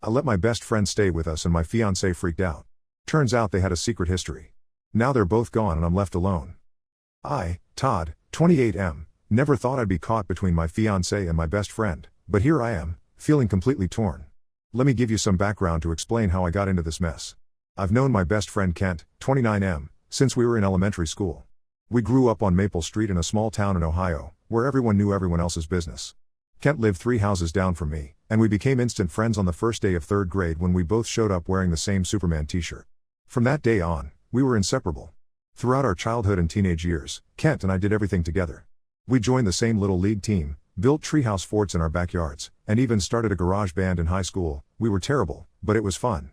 I let my best friend stay with us and my fiancée freaked out. Turns out they had a secret history. Now they're both gone and I'm left alone. I, Todd, 28M, never thought I'd be caught between my fiancée and my best friend, but here I am, feeling completely torn. Let me give you some background to explain how I got into this mess. I've known my best friend Kent, 29M, since we were in elementary school. We grew up on Maple Street in a small town in Ohio, where everyone knew everyone else's business. Kent lived 3 houses down from me, and we became instant friends on the first day of 3rd grade when we both showed up wearing the same Superman t-shirt. From that day on, we were inseparable. Throughout our childhood and teenage years, Kent and I did everything together. We joined the same little league team, built treehouse forts in our backyards, and even started a garage band in high school. We were terrible, but it was fun.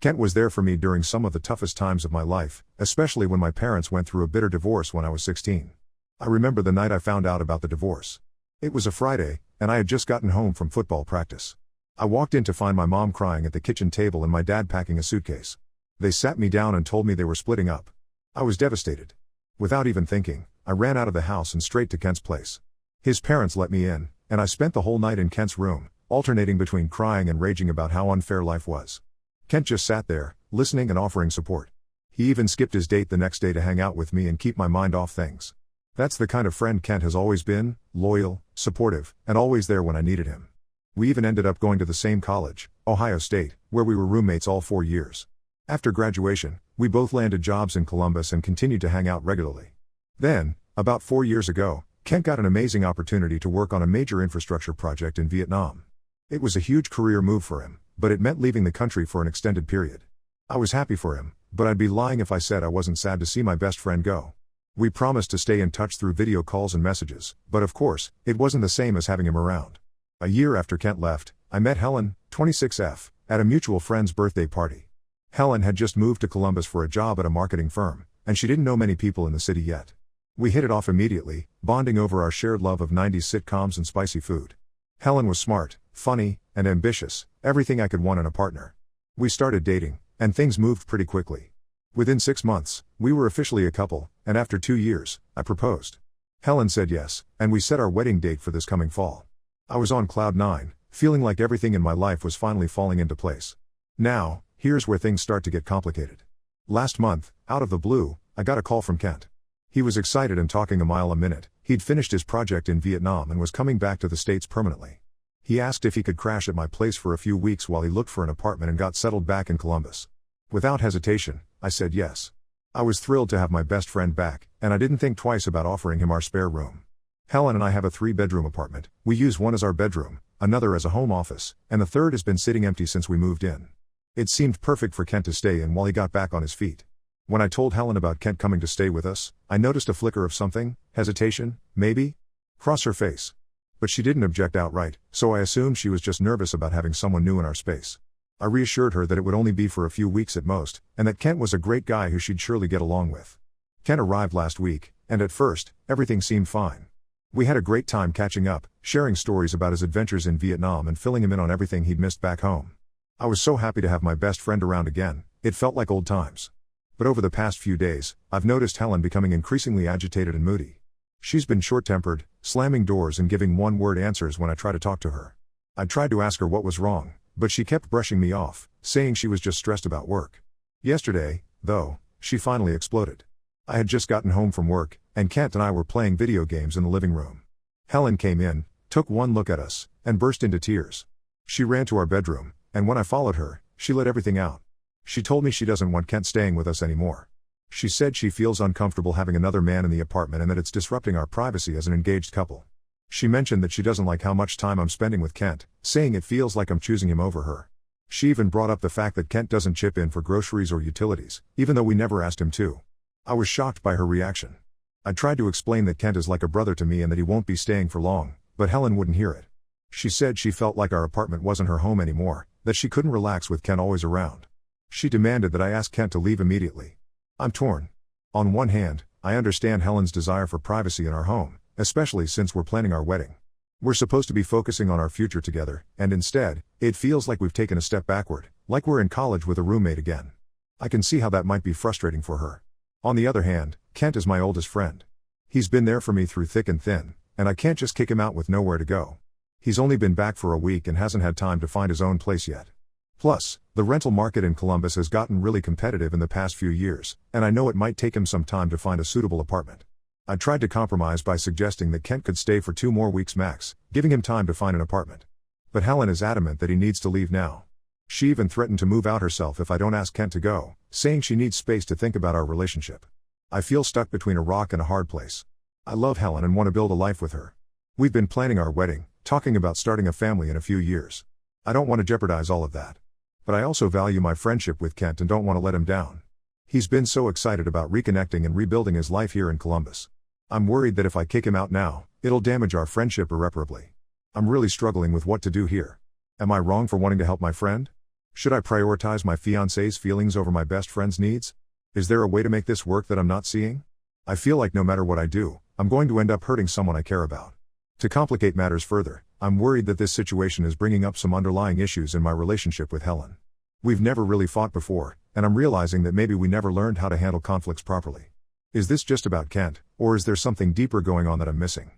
Kent was there for me during some of the toughest times of my life, especially when my parents went through a bitter divorce when I was 16. I remember the night I found out about the divorce. It was a Friday, and I had just gotten home from football practice. I walked in to find my mom crying at the kitchen table and my dad packing a suitcase. They sat me down and told me they were splitting up. I was devastated. Without even thinking, I ran out of the house and straight to Kent's place. His parents let me in, and I spent the whole night in Kent's room, alternating between crying and raging about how unfair life was. Kent just sat there, listening and offering support. He even skipped his date the next day to hang out with me and keep my mind off things. That's the kind of friend Kent has always been, loyal, supportive, and always there when I needed him. We even ended up going to the same college, Ohio State, where we were roommates all 4 years. After graduation, we both landed jobs in Columbus and continued to hang out regularly. Then, about 4 years ago, Kent got an amazing opportunity to work on a major infrastructure project in Vietnam. It was a huge career move for him, but it meant leaving the country for an extended period. I was happy for him, but I'd be lying if I said I wasn't sad to see my best friend go. We promised to stay in touch through video calls and messages, but of course, it wasn't the same as having him around. A year after Kent left, I met Helen, 26F, at a mutual friend's birthday party. Helen had just moved to Columbus for a job at a marketing firm, and she didn't know many people in the city yet. We hit it off immediately, bonding over our shared love of 90s sitcoms and spicy food. Helen was smart, funny, and ambitious, everything I could want in a partner. We started dating, and things moved pretty quickly. Within 6 months, we were officially a couple, and after 2 years, I proposed. Helen said yes, and we set our wedding date for this coming fall. I was on cloud 9, feeling like everything in my life was finally falling into place. Now, here's where things start to get complicated. Last month, out of the blue, I got a call from Kent. He was excited and talking a mile a minute. He'd finished his project in Vietnam and was coming back to the States permanently. He asked if he could crash at my place for a few weeks while he looked for an apartment and got settled back in Columbus. Without hesitation, I said yes. I was thrilled to have my best friend back, and I didn't think twice about offering him our spare room. Helen and I have a 3-bedroom apartment. We use one as our bedroom, another as a home office, and the third has been sitting empty since we moved in. It seemed perfect for Kent to stay in while he got back on his feet. When I told Helen about Kent coming to stay with us, I noticed a flicker of something, hesitation, maybe? Cross her face. But she didn't object outright, so I assumed she was just nervous about having someone new in our space. I reassured her that it would only be for a few weeks at most, and that Kent was a great guy who she'd surely get along with. Kent arrived last week, and at first, everything seemed fine. We had a great time catching up, sharing stories about his adventures in Vietnam and filling him in on everything he'd missed back home. I was so happy to have my best friend around again, it felt like old times. But over the past few days, I've noticed Helen becoming increasingly agitated and moody. She's been short-tempered, slamming doors and giving one-word answers when I try to talk to her. I tried to ask her what was wrong, but she kept brushing me off, saying she was just stressed about work. Yesterday, though, she finally exploded. I had just gotten home from work, and Kent and I were playing video games in the living room. Helen came in, took one look at us, and burst into tears. She ran to our bedroom, and when I followed her, she let everything out. She told me she doesn't want Kent staying with us anymore. She said she feels uncomfortable having another man in the apartment and that it's disrupting our privacy as an engaged couple. She mentioned that she doesn't like how much time I'm spending with Kent, saying it feels like I'm choosing him over her. She even brought up the fact that Kent doesn't chip in for groceries or utilities, even though we never asked him to. I was shocked by her reaction. I tried to explain that Kent is like a brother to me and that he won't be staying for long, but Helen wouldn't hear it. She said she felt like our apartment wasn't her home anymore, that she couldn't relax with Kent always around. She demanded that I ask Kent to leave immediately. I'm torn. On one hand, I understand Helen's desire for privacy in our home, especially since we're planning our wedding. We're supposed to be focusing on our future together, and instead, it feels like we've taken a step backward, like we're in college with a roommate again. I can see how that might be frustrating for her. On the other hand, Kent is my oldest friend. He's been there for me through thick and thin, and I can't just kick him out with nowhere to go. He's only been back for a week and hasn't had time to find his own place yet. Plus, the rental market in Columbus has gotten really competitive in the past few years, and I know it might take him some time to find a suitable apartment. I tried to compromise by suggesting that Kent could stay for 2 more weeks max, giving him time to find an apartment. But Helen is adamant that he needs to leave now. She even threatened to move out herself if I don't ask Kent to go, saying she needs space to think about our relationship. I feel stuck between a rock and a hard place. I love Helen and want to build a life with her. We've been planning our wedding, talking about starting a family in a few years. I don't want to jeopardize all of that. But I also value my friendship with Kent and don't want to let him down. He's been so excited about reconnecting and rebuilding his life here in Columbus. I'm worried that if I kick him out now, it'll damage our friendship irreparably. I'm really struggling with what to do here. Am I wrong for wanting to help my friend? Should I prioritize my fiancé's feelings over my best friend's needs? Is there a way to make this work that I'm not seeing? I feel like no matter what I do, I'm going to end up hurting someone I care about. To complicate matters further, I'm worried that this situation is bringing up some underlying issues in my relationship with Helen. We've never really fought before, and I'm realizing that maybe we never learned how to handle conflicts properly. Is this just about Kent, or is there something deeper going on that I'm missing?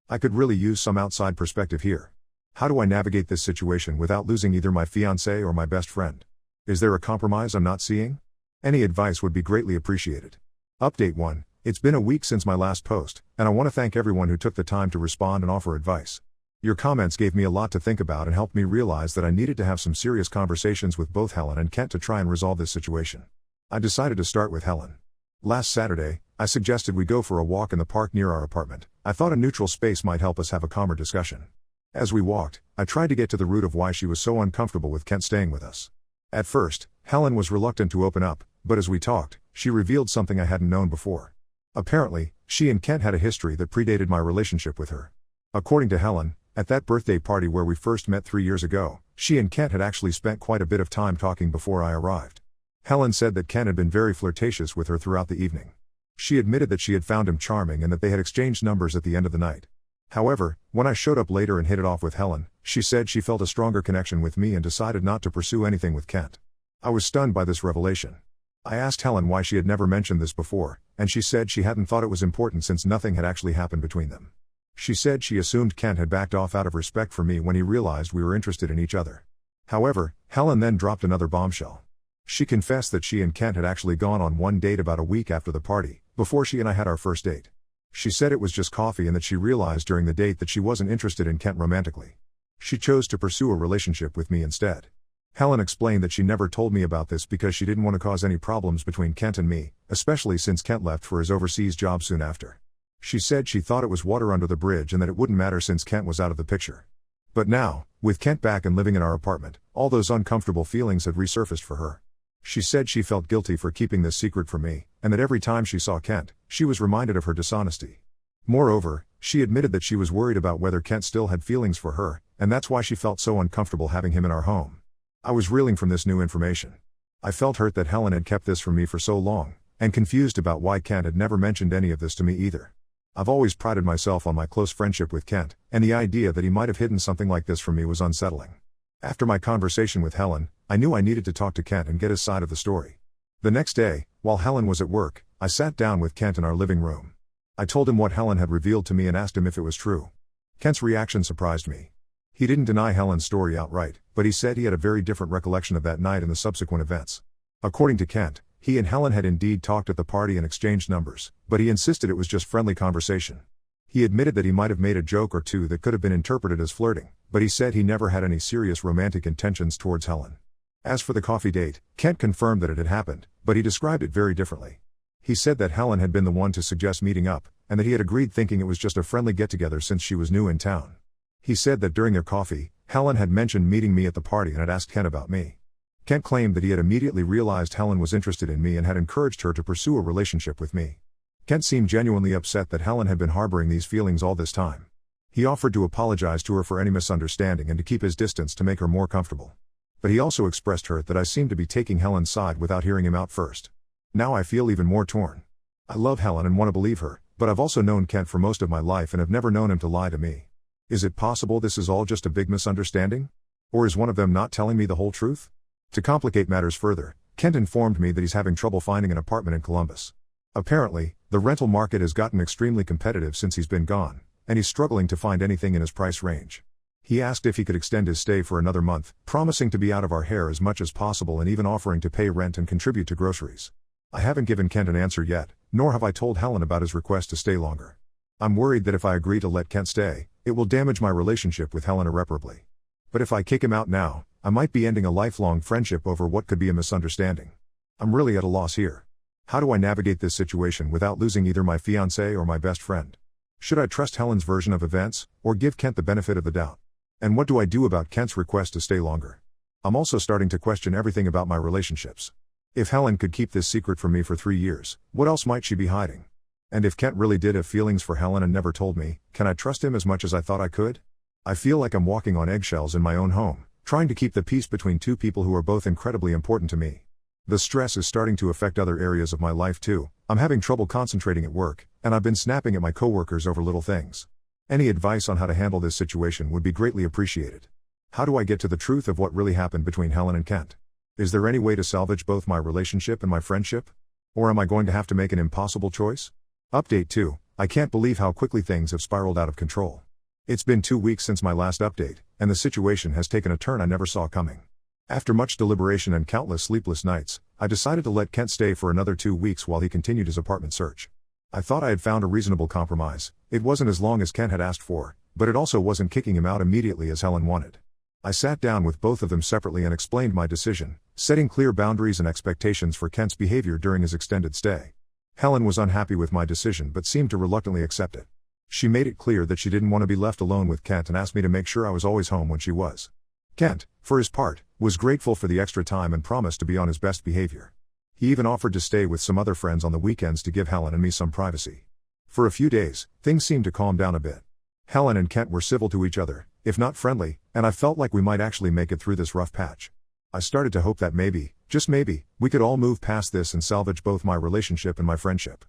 I could really use some outside perspective here. How do I navigate this situation without losing either my fiancé or my best friend? Is there a compromise I'm not seeing? Any advice would be greatly appreciated. Update 1. It's been a week since my last post, and I want to thank everyone who took the time to respond and offer advice. Your comments gave me a lot to think about and helped me realize that I needed to have some serious conversations with both Helen and Kent to try and resolve this situation. I decided to start with Helen. Last Saturday, I suggested we go for a walk in the park near our apartment. I thought a neutral space might help us have a calmer discussion. As we walked, I tried to get to the root of why she was so uncomfortable with Kent staying with us. At first, Helen was reluctant to open up, but as we talked, she revealed something I hadn't known before. Apparently, she and Kent had a history that predated my relationship with her. According to Helen, at that birthday party where we first met 3 years ago, she and Kent had actually spent quite a bit of time talking before I arrived. Helen said that Kent had been very flirtatious with her throughout the evening. She admitted that she had found him charming and that they had exchanged numbers at the end of the night. However, when I showed up later and hit it off with Helen, she said she felt a stronger connection with me and decided not to pursue anything with Kent. I was stunned by this revelation. I asked Helen why she had never mentioned this before, and she said she hadn't thought it was important since nothing had actually happened between them. She said she assumed Kent had backed off out of respect for me when he realized we were interested in each other. However, Helen then dropped another bombshell. She confessed that she and Kent had actually gone on one date about a week after the party, before she and I had our first date. She said it was just coffee and that she realized during the date that she wasn't interested in Kent romantically. She chose to pursue a relationship with me instead. Helen explained that she never told me about this because she didn't want to cause any problems between Kent and me, especially since Kent left for his overseas job soon after. She said she thought it was water under the bridge and that it wouldn't matter since Kent was out of the picture. But now, with Kent back and living in our apartment, all those uncomfortable feelings had resurfaced for her. She said she felt guilty for keeping this secret from me, and that every time she saw Kent, she was reminded of her dishonesty. Moreover, she admitted that she was worried about whether Kent still had feelings for her, and that's why she felt so uncomfortable having him in our home. I was reeling from this new information. I felt hurt that Helen had kept this from me for so long, and confused about why Kent had never mentioned any of this to me either. I've always prided myself on my close friendship with Kent, and the idea that he might have hidden something like this from me was unsettling. After my conversation with Helen, I knew I needed to talk to Kent and get his side of the story. The next day, while Helen was at work, I sat down with Kent in our living room. I told him what Helen had revealed to me and asked him if it was true. Kent's reaction surprised me. He didn't deny Helen's story outright, but he said he had a very different recollection of that night and the subsequent events. According to Kent, he and Helen had indeed talked at the party and exchanged numbers, but he insisted it was just friendly conversation. He admitted that he might have made a joke or two that could have been interpreted as flirting, but he said he never had any serious romantic intentions towards Helen. As for the coffee date, Kent confirmed that it had happened, but he described it very differently. He said that Helen had been the one to suggest meeting up, and that he had agreed thinking it was just a friendly get-together since she was new in town. He said that during their coffee, Helen had mentioned meeting me at the party and had asked Kent about me. Kent claimed that he had immediately realized Helen was interested in me and had encouraged her to pursue a relationship with me. Kent seemed genuinely upset that Helen had been harboring these feelings all this time. He offered to apologize to her for any misunderstanding and to keep his distance to make her more comfortable. But he also expressed hurt that I seemed to be taking Helen's side without hearing him out first. Now I feel even more torn. I love Helen and want to believe her, but I've also known Kent for most of my life and have never known him to lie to me. Is it possible this is all just a big misunderstanding? Or is one of them not telling me the whole truth? To complicate matters further, Kent informed me that he's having trouble finding an apartment in Columbus. Apparently, the rental market has gotten extremely competitive since he's been gone, and he's struggling to find anything in his price range. He asked if he could extend his stay for another month, promising to be out of our hair as much as possible and even offering to pay rent and contribute to groceries. I haven't given Kent an answer yet, nor have I told Helen about his request to stay longer. I'm worried that if I agree to let Kent stay, it will damage my relationship with Helen irreparably. But if I kick him out now, I might be ending a lifelong friendship over what could be a misunderstanding. I'm really at a loss here. How do I navigate this situation without losing either my fiancé or my best friend? Should I trust Helen's version of events, or give Kent the benefit of the doubt? And what do I do about Kent's request to stay longer? I'm also starting to question everything about my relationships. If Helen could keep this secret from me for 3 years, what else might she be hiding? And if Kent really did have feelings for Helen and never told me, can I trust him as much as I thought I could? I feel like I'm walking on eggshells in my own home, trying to keep the peace between two people who are both incredibly important to me. The stress is starting to affect other areas of my life too. I'm having trouble concentrating at work, and I've been snapping at my coworkers over little things. Any advice on how to handle this situation would be greatly appreciated. How do I get to the truth of what really happened between Helen and Kent? Is there any way to salvage both my relationship and my friendship? Or am I going to have to make an impossible choice? Update 2. I can't believe how quickly things have spiraled out of control. It's been 2 weeks since my last update, and the situation has taken a turn I never saw coming. After much deliberation and countless sleepless nights, I decided to let Kent stay for another 2 weeks while he continued his apartment search. I thought I had found a reasonable compromise. It wasn't as long as Kent had asked for, but it also wasn't kicking him out immediately as Helen wanted. I sat down with both of them separately and explained my decision, setting clear boundaries and expectations for Kent's behavior during his extended stay. Helen was unhappy with my decision but seemed to reluctantly accept it. She made it clear that she didn't want to be left alone with Kent and asked me to make sure I was always home when she was. Kent, for his part, was grateful for the extra time and promised to be on his best behavior. He even offered to stay with some other friends on the weekends to give Helen and me some privacy. For a few days, things seemed to calm down a bit. Helen and Kent were civil to each other, if not friendly, and I felt like we might actually make it through this rough patch. I started to hope that maybe, just maybe, we could all move past this and salvage both my relationship and my friendship.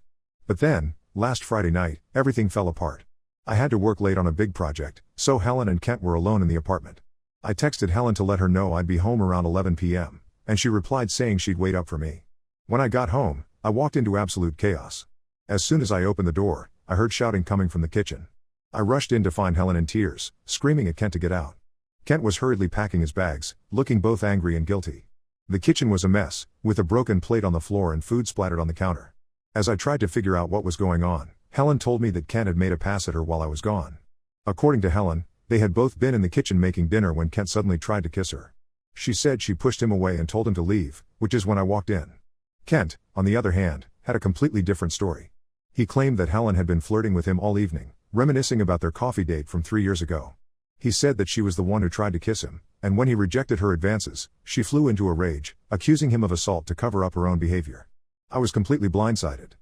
But then, last Friday night, everything fell apart. I had to work late on a big project, so Helen and Kent were alone in the apartment. I texted Helen to let her know I'd be home around 11 p.m., and she replied saying she'd wait up for me. When I got home, I walked into absolute chaos. As soon as I opened the door, I heard shouting coming from the kitchen. I rushed in to find Helen in tears, screaming at Kent to get out. Kent was hurriedly packing his bags, looking both angry and guilty. The kitchen was a mess, with a broken plate on the floor and food splattered on the counter. As I tried to figure out what was going on, Helen told me that Kent had made a pass at her while I was gone. According to Helen, they had both been in the kitchen making dinner when Kent suddenly tried to kiss her. She said she pushed him away and told him to leave, which is when I walked in. Kent, on the other hand, had a completely different story. He claimed that Helen had been flirting with him all evening, reminiscing about their coffee date from 3 years ago. He said that she was the one who tried to kiss him, and when he rejected her advances, she flew into a rage, accusing him of assault to cover up her own behavior. I was completely blindsided.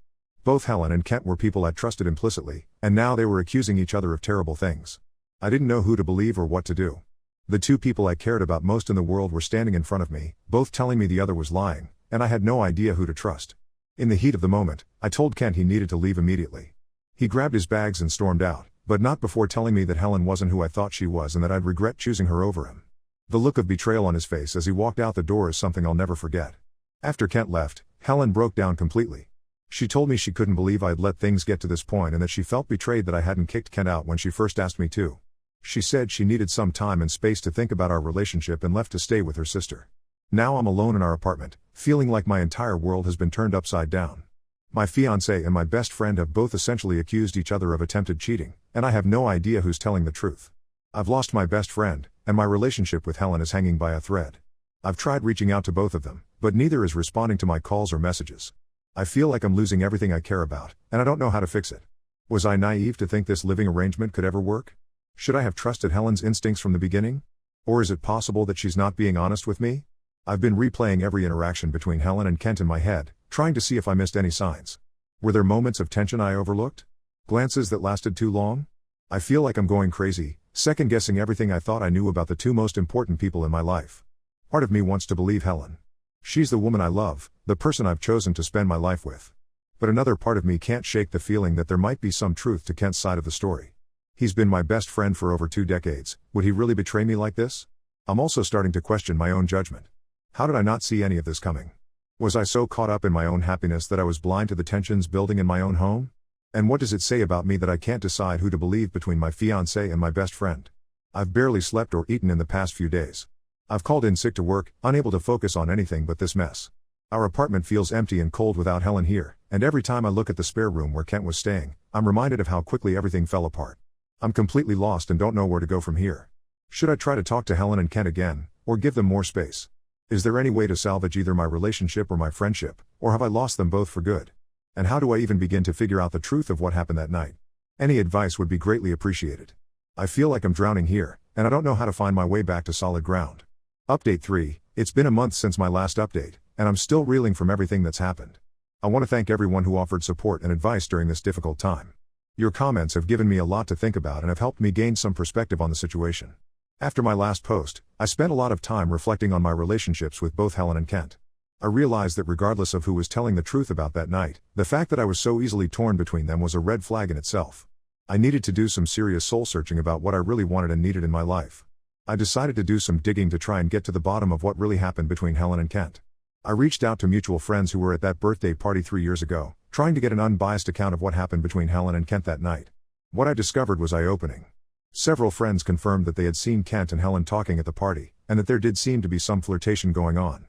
Both Helen and Kent were people I trusted implicitly, and now they were accusing each other of terrible things. I didn't know who to believe or what to do. The two people I cared about most in the world were standing in front of me, both telling me the other was lying, and I had no idea who to trust. In the heat of the moment, I told Kent he needed to leave immediately. He grabbed his bags and stormed out, but not before telling me that Helen wasn't who I thought she was and that I'd regret choosing her over him. The look of betrayal on his face as he walked out the door is something I'll never forget. After Kent left, Helen broke down completely. She told me she couldn't believe I'd let things get to this point and that she felt betrayed that I hadn't kicked Kent out when she first asked me to. She said she needed some time and space to think about our relationship and left to stay with her sister. Now I'm alone in our apartment, feeling like my entire world has been turned upside down. My fiancé and my best friend have both essentially accused each other of attempted cheating, and I have no idea who's telling the truth. I've lost my best friend, and my relationship with Helen is hanging by a thread. I've tried reaching out to both of them, but neither is responding to my calls or messages. I feel like I'm losing everything I care about, and I don't know how to fix it. Was I naive to think this living arrangement could ever work? Should I have trusted Helen's instincts from the beginning? Or is it possible that she's not being honest with me? I've been replaying every interaction between Helen and Kent in my head, trying to see if I missed any signs. Were there moments of tension I overlooked? Glances that lasted too long? I feel like I'm going crazy, second-guessing everything I thought I knew about the two most important people in my life. Part of me wants to believe Helen. She's the woman I love, the person I've chosen to spend my life with. But another part of me can't shake the feeling that there might be some truth to Kent's side of the story. He's been my best friend for over 2 decades, would he really betray me like this? I'm also starting to question my own judgment. How did I not see any of this coming? Was I so caught up in my own happiness that I was blind to the tensions building in my own home? And what does it say about me that I can't decide who to believe between my fiancé and my best friend? I've barely slept or eaten in the past few days. I've called in sick to work, unable to focus on anything but this mess. Our apartment feels empty and cold without Helen here, and every time I look at the spare room where Kent was staying, I'm reminded of how quickly everything fell apart. I'm completely lost and don't know where to go from here. Should I try to talk to Helen and Kent again, or give them more space? Is there any way to salvage either my relationship or my friendship, or have I lost them both for good? And how do I even begin to figure out the truth of what happened that night? Any advice would be greatly appreciated. I feel like I'm drowning here, and I don't know how to find my way back to solid ground. Update 3, it's been a month since my last update, and I'm still reeling from everything that's happened. I want to thank everyone who offered support and advice during this difficult time. Your comments have given me a lot to think about and have helped me gain some perspective on the situation. After my last post, I spent a lot of time reflecting on my relationships with both Helen and Kent. I realized that regardless of who was telling the truth about that night, the fact that I was so easily torn between them was a red flag in itself. I needed to do some serious soul-searching about what I really wanted and needed in my life. I decided to do some digging to try and get to the bottom of what really happened between Helen and Kent. I reached out to mutual friends who were at that birthday party 3 years ago, trying to get an unbiased account of what happened between Helen and Kent that night. What I discovered was eye-opening. Several friends confirmed that they had seen Kent and Helen talking at the party, and that there did seem to be some flirtation going on.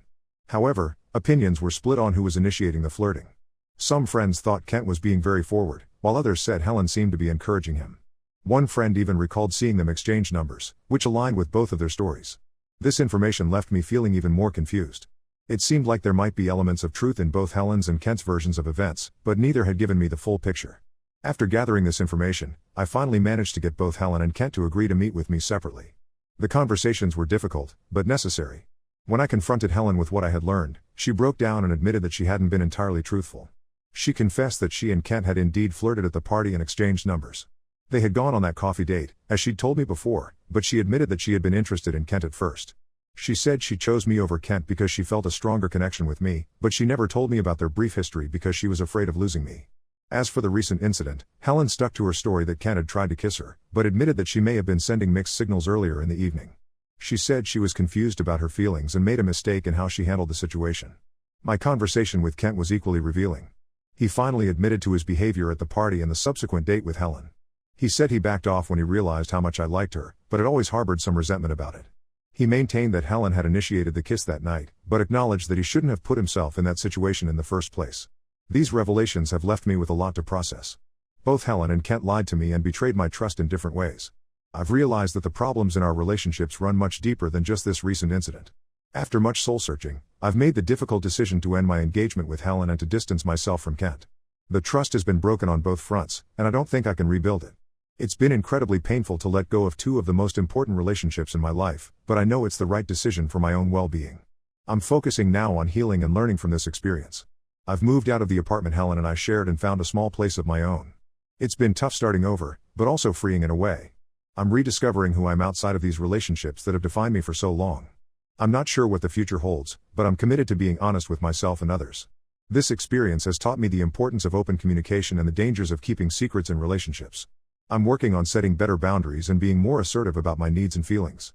However, opinions were split on who was initiating the flirting. Some friends thought Kent was being very forward, while others said Helen seemed to be encouraging him. One friend even recalled seeing them exchange numbers, which aligned with both of their stories. This information left me feeling even more confused. It seemed like there might be elements of truth in both Helen's and Kent's versions of events, but neither had given me the full picture. After gathering this information, I finally managed to get both Helen and Kent to agree to meet with me separately. The conversations were difficult, but necessary. When I confronted Helen with what I had learned, she broke down and admitted that she hadn't been entirely truthful. She confessed that she and Kent had indeed flirted at the party and exchanged numbers. They had gone on that coffee date, as she'd told me before, but she admitted that she had been interested in Kent at first. She said she chose me over Kent because she felt a stronger connection with me, but she never told me about their brief history because she was afraid of losing me. As for the recent incident, Helen stuck to her story that Kent had tried to kiss her, but admitted that she may have been sending mixed signals earlier in the evening. She said she was confused about her feelings and made a mistake in how she handled the situation. My conversation with Kent was equally revealing. He finally admitted to his behavior at the party and the subsequent date with Helen. He said he backed off when he realized how much I liked her, but had always harbored some resentment about it. He maintained that Helen had initiated the kiss that night, but acknowledged that he shouldn't have put himself in that situation in the first place. These revelations have left me with a lot to process. Both Helen and Kent lied to me and betrayed my trust in different ways. I've realized that the problems in our relationships run much deeper than just this recent incident. After much soul-searching, I've made the difficult decision to end my engagement with Helen and to distance myself from Kent. The trust has been broken on both fronts, and I don't think I can rebuild it. It's been incredibly painful to let go of two of the most important relationships in my life, but I know it's the right decision for my own well-being. I'm focusing now on healing and learning from this experience. I've moved out of the apartment Helen and I shared and found a small place of my own. It's been tough starting over, but also freeing in a way. I'm rediscovering who I'm outside of these relationships that have defined me for so long. I'm not sure what the future holds, but I'm committed to being honest with myself and others. This experience has taught me the importance of open communication and the dangers of keeping secrets in relationships. I'm working on setting better boundaries and being more assertive about my needs and feelings.